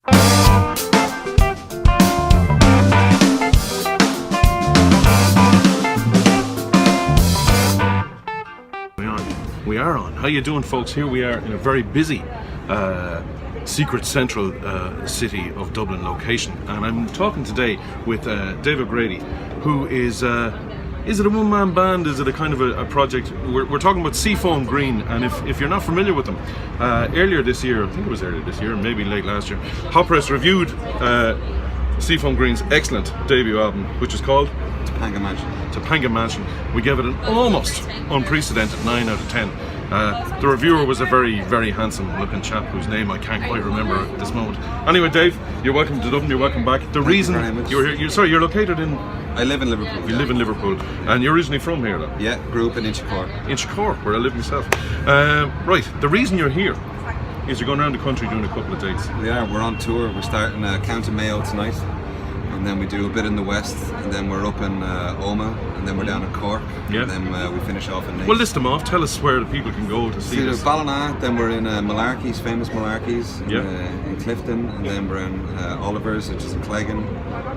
We are on. How you doing, folks? Here we are in a very busy secret central city of Dublin location, and I'm talking today with Dave O'Grady, who is it a one-man band? Is it a kind of a project? We're talking about Seafoam Green, and if you're not familiar with them, earlier this year, I think it was earlier this year, maybe late last year, Hot Press reviewed Seafoam Green's excellent debut album, which is called Topanga Mansion. Topanga Mansion. We gave it an almost unprecedented 9 out of 10. The reviewer was a very, very handsome looking chap whose name I can't quite remember at this moment. Anyway, Dave, you're welcome to Dublin, you're welcome back. The reason you're here, you're located in... I live in Liverpool. You live in Liverpool, and you're originally from here, though? Yeah, grew up in Inchicore. Inchicore, where I live myself. Right, the reason you're here is you're going around the country doing a couple of dates. We are, we're on tour. We're starting County Mayo tonight, and then we do a bit in the west, and then we're up in Oma, and then we're down in Cork, and then we finish off in Nice. Well, list them off. Tell us where the people can go to see this. Ballina, then we're in Malarkey's, famous Malarkey's in Clifton, and then we're in Oliver's, which is in Cleggan.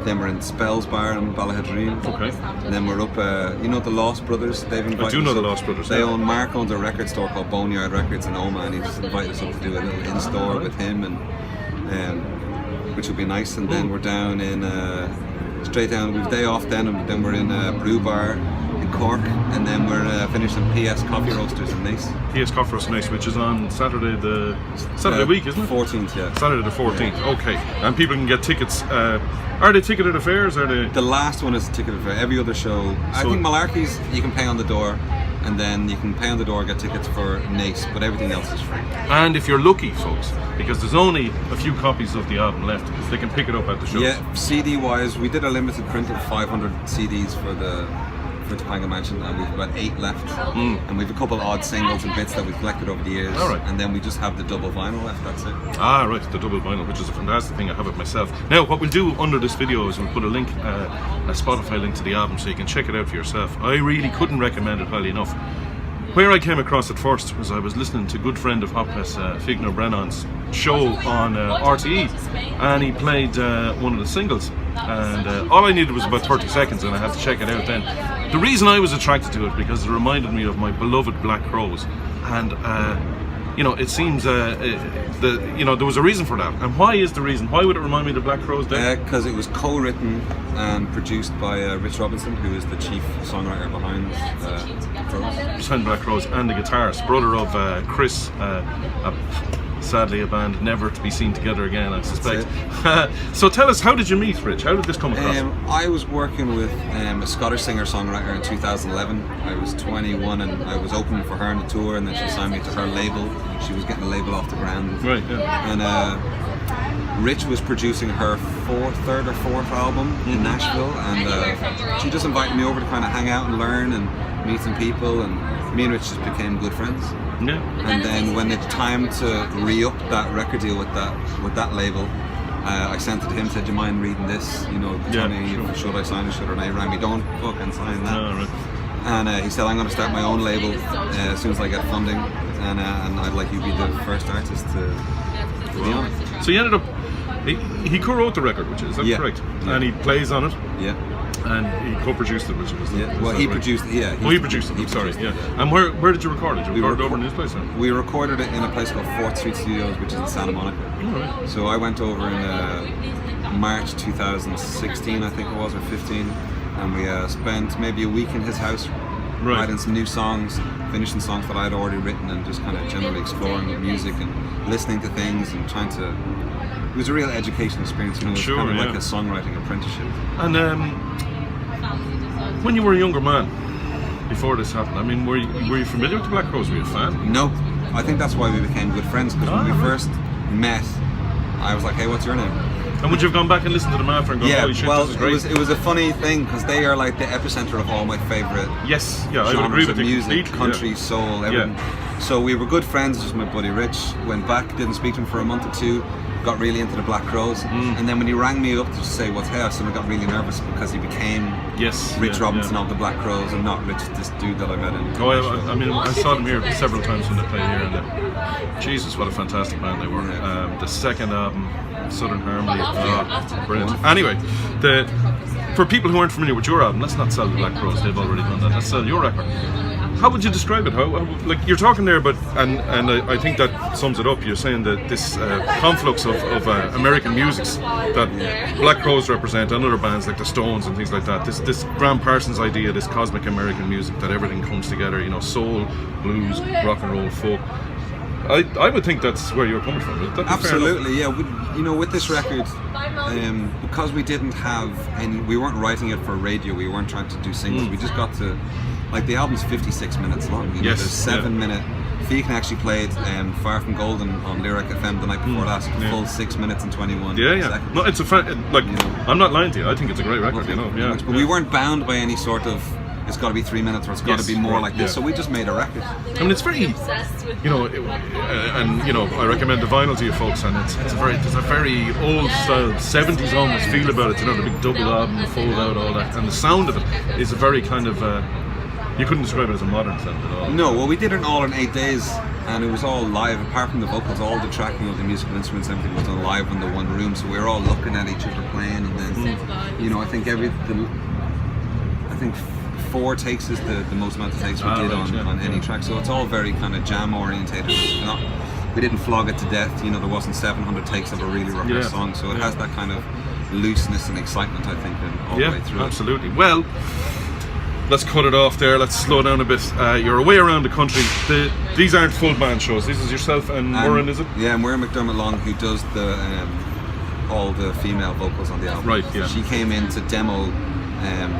Then we're in Spells Bar in Ballahadreen. Okay. And then we're up, you know the Lost Brothers? They've invited I do know the Lost Brothers. They own, Mark owns a record store called Boneyard Records in Oma, and he just invited us up to do a little in-store with him, and which would be nice. And then we're down in, straight down, we've day off then, and then we're in Brew Bar in Cork, and then we're finishing PS Coffee Roasters in Nice. PS Coffee Roasters in Nice, which is on Saturday week, isn't it? 14th, yeah. Saturday the 14th, okay. And people can get tickets. Are they ticketed affairs? Are they? The last one is ticketed for every other show. I think Malarkey's you can pay on the door, and then you can pay on the door, get tickets for Nice, but everything else is free. And if you're lucky, folks, because there's only a few copies of the album left, they can pick it up at the shows. Yeah, CD wise, we did a limited print of 500 CDs for Topanga Mansion, and we've got 8 left, and we've a couple odd singles and bits that we've collected over the years. All right. And then we just have the double vinyl left. That's it. Ah, right, the double vinyl, which is a fantastic thing. I have it myself. Now, what we'll do under this video is we'll put a link, a Spotify link to the album, so you can check it out for yourself. I really couldn't recommend it highly enough. Where I came across it first was I was listening to a good friend of Hot Press, Figno Brennan's show on RTE, and he played one of the singles, and all I needed was about 30 seconds, and I had to check it out then. The reason I was attracted to it because it reminded me of my beloved Black Crowes, and you know, it seems there was a reason for that. And why is the reason? Why would it remind me of the Black Crowes? Because it was co-written and produced by Rich Robinson, who is the chief songwriter behind Crowes. Behind Black Crowes, and the guitarist, brother of Chris. Sadly, a band never to be seen together again, I suspect. So tell us, how did you meet Rich? How did this come across? I was working with a Scottish singer-songwriter in 2011. I was 21 and I was opening for her on the tour, and then she signed me to her label. She was getting a label off the ground. Right, yeah. And Rich was producing her third or fourth album in Nashville, and she just invited me over to kind of hang out and learn and meet some people, and me and Rich just became good friends. Yeah. And then when it's time to re-up that record deal with that label, I sent it to him, said, "Do you mind reading this? You know, tell me should I sign it, should or not?" He rang me, "Don't fucking sign that." Oh, right. And he said, "I'm going to start my own label as soon as I get funding, and I'd like you to be the first artist to be on it." So you ended up, he co-wrote the record, which is that correct? Yeah. And he plays on it. Yeah. And he co-produced it, which was he produced it. Yeah. He produced it. Sorry. Yeah. And where did you record it? Did you record it over in this place? Or? We recorded it in a place called 4th Street Studios, which is in Santa Monica. Oh, right. So I went over in March 2016, I think it was, or 15, and we spent maybe a week in his house, writing some new songs, finishing songs that I had already written, and just kind of generally exploring the music and listening to things and trying to. It was a real educational experience, you know. It was kind of like a songwriting apprenticeship. And when you were a younger man, before this happened, I mean, were you familiar with the Black Crowes? Were you a fan? No, I think that's why we became good friends, because when we first met, I was like, "Hey, what's your name?" And would you have gone back and listened to them after and gone, "Holy shit, this is great"? It was a funny thing, because they are like the epicenter of all my favourite I would agree with you. Music, country, soul, everything. So we were good friends, just my buddy Rich. Went back, didn't speak to him for a month or two. got really into the Black Crowes, and then when he rang me up to say what's hey, I suddenly got really nervous because he became Rich Robinson of the Black Crowes and not Rich, this dude that I met in. I mean, I saw them here several times when they played here, and Jesus, what a fantastic band they were. The second album, Southern Harmony, brilliant. Anyway, for people who aren't familiar with your album, let's not sell the Black Crowes, they've already done that, let's sell your record. How would you describe it? How like you're talking there, but and I think that sums it up. You're saying that this conflux of American musics that Black Crowes represent, and other bands like the Stones and things like that. This Graham Parsons idea, this cosmic American music, that everything comes together. You know, soul, blues, rock and roll, folk. I would think that's where you're coming from. Absolutely, yeah. With this record, because we didn't have any, we weren't writing it for radio. We weren't trying to do singles. We just got to. Like the album's 56 minutes long. There's 7 minute. Fegan actually played Far From Golden on Lyric FM the night before last, full 6 minutes and 21 seconds. No, it's I'm not lying to you. I think it's a great record. But we weren't bound by any sort of. It's got to be 3 minutes, or it's got to be more like this. So we just made a record. I mean, it's very, I recommend the vinyl to you folks, and there's a very old style 70s almost feel about it. The big double album, fold out, all that, and the sound of it is a very kind of. You couldn't describe it as a modern sound at all. No, well, we did it all in 8 days, and it was all live. Apart from the vocals, all the tracking of the musical instruments, everything was done live in the one room. So we were all looking at each other playing, and then, I think 4 takes is the most amount of takes we did on any track. So it's all very kind of jam orientated. We didn't flog it to death. There wasn't 700 takes of a really rough song. So it has that kind of looseness and excitement, I think, all the way through. Absolutely. Well. Let's cut it off there. Let's slow down a bit. You're away around the country. These aren't full band shows. This is yourself and Murren, is it? Yeah, Murren McDermott Long, who does all the female vocals on the album. Right. Yeah. She came in to demo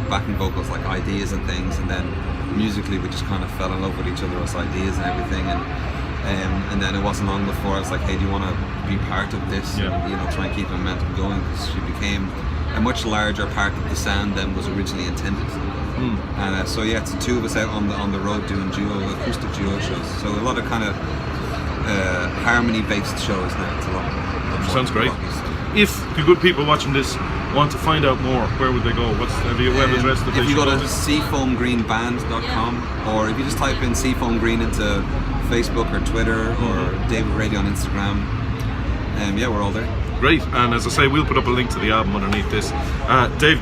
backing vocals, like ideas and things, and then musically we just kind of fell in love with each other's ideas and everything. And then it wasn't long before I was like, hey, do you want to be part of this? Yeah. And, try and keep the momentum going, because she became a much larger part of the sound than was originally intended. And it's the two of us out on the road doing acoustic duo shows. So a lot of kind of harmony-based shows now. It's a lot sounds great. If the good people watching this want to find out more, where would they go? What's the web address that they should go to? If you go to seafoamgreenband.com, or if you just type in Seafoam Green into Facebook or Twitter or David Radio on Instagram, we're all there. Great, and as I say, we'll put up a link to the album underneath this. Dave,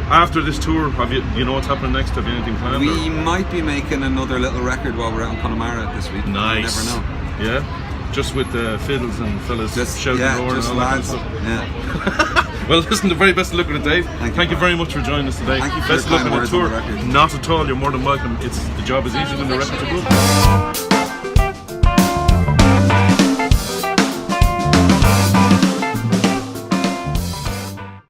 after this tour, you know what's happening next? Have you anything planned? We might be making another little record while we're out in Connemara this week. Nice. You never know. Yeah? Just with the fiddles and fellas shouting and roaring and all that kind of stuff. Yeah. Well, listen, the very best of luck with it, Dave. Thank you very much for joining us today. Thank you for best of luck your with the tour. on the record. Not at all, you're more than welcome. The job is easier than the record to book.